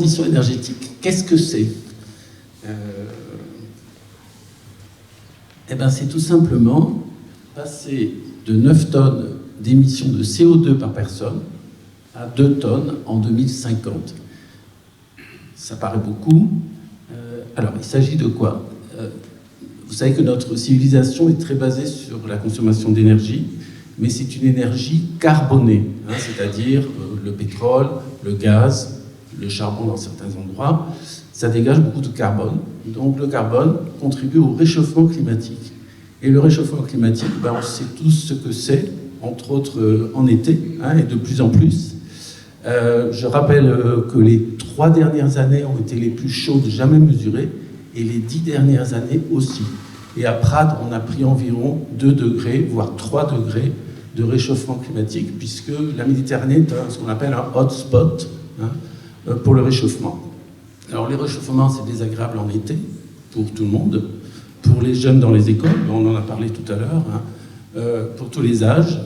transition énergétique, qu'est-ce que c'est? Eh bien, c'est tout simplement passer de 9 tonnes d'émissions de CO2 par personne à 2 tonnes en 2050. Ça paraît beaucoup. Alors, il s'agit de quoi? Vous savez que notre civilisation est très basée sur la consommation d'énergie, mais c'est une énergie carbonée, hein, c'est-à-dire le pétrole, le gaz, le charbon dans certains endroits, ça dégage beaucoup de carbone. Donc le carbone contribue au réchauffement climatique. Et le réchauffement climatique, ben, on sait tous ce que c'est, entre autres en été, hein, et de plus en plus. Je rappelle que les 3 dernières années ont été les plus chaudes jamais mesurées, et les 10 dernières années aussi. Et à Prades, on a pris environ 2 degrés, voire 3 degrés de réchauffement climatique, puisque la Méditerranée est ce qu'on appelle un hotspot, hein, pour le réchauffement. Alors les réchauffements, c'est désagréable en été, pour tout le monde, pour les jeunes dans les écoles, on en a parlé tout à l'heure, hein, pour tous les âges.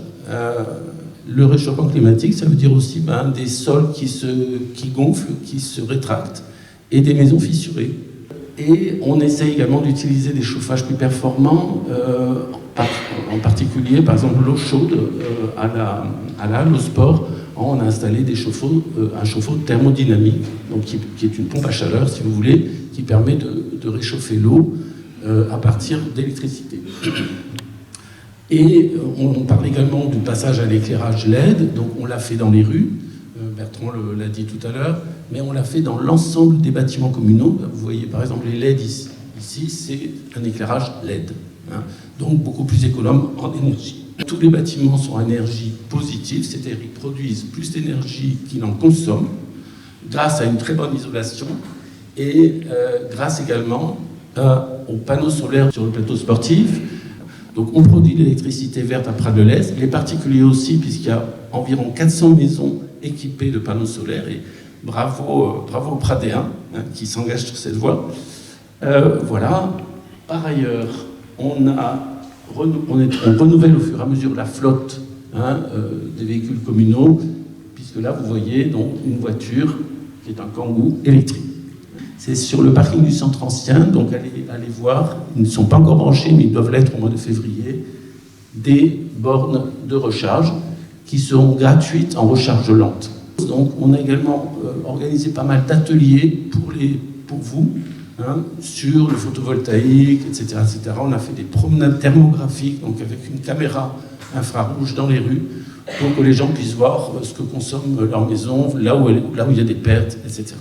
Le réchauffement climatique, ça veut dire aussi des sols qui gonflent, qui se rétractent, et des maisons fissurées. Et on essaie également d'utiliser des chauffages plus performants, en particulier, par exemple, l'eau chaude à la halle au sport. On a installé un chauffe-eau thermodynamique, donc qui est une pompe à chaleur, si vous voulez, qui permet de réchauffer l'eau à partir d'électricité. Et on parle également du passage à l'éclairage LED, donc on l'a fait dans les rues, Bertrand l'a dit tout à l'heure, mais on l'a fait dans l'ensemble des bâtiments communaux. Vous voyez par exemple les LED ici. Ici, c'est un éclairage LED, hein, donc beaucoup plus économe en énergie. Tous les bâtiments sont à énergie positive, c'est-à-dire qu'ils produisent plus d'énergie qu'ils n'en consomment, grâce à une très bonne isolation et grâce également aux panneaux solaires sur le plateau sportif. Donc on produit de l'électricité verte à Prades-de-Lez, les particuliers aussi, puisqu'il y a environ 400 maisons équipées de panneaux solaires, et bravo aux Pradéens, hein, qui s'engagent sur cette voie. Voilà. Par ailleurs, on renouvelle au fur et à mesure la flotte, hein, des véhicules communaux, puisque là vous voyez donc une voiture qui est un Kangoo électrique. C'est sur le parking du centre ancien, donc allez voir, ils ne sont pas encore branchés, mais ils doivent l'être au mois de février, des bornes de recharge qui seront gratuites en recharge lente. Donc on a également organisé pas mal d'ateliers pour vous, hein, sur le photovoltaïque, etc., etc. On a fait des promenades thermographiques, donc avec une caméra infrarouge dans les rues, pour que les gens puissent voir ce que consomme leur maison, là où il y a des pertes, etc.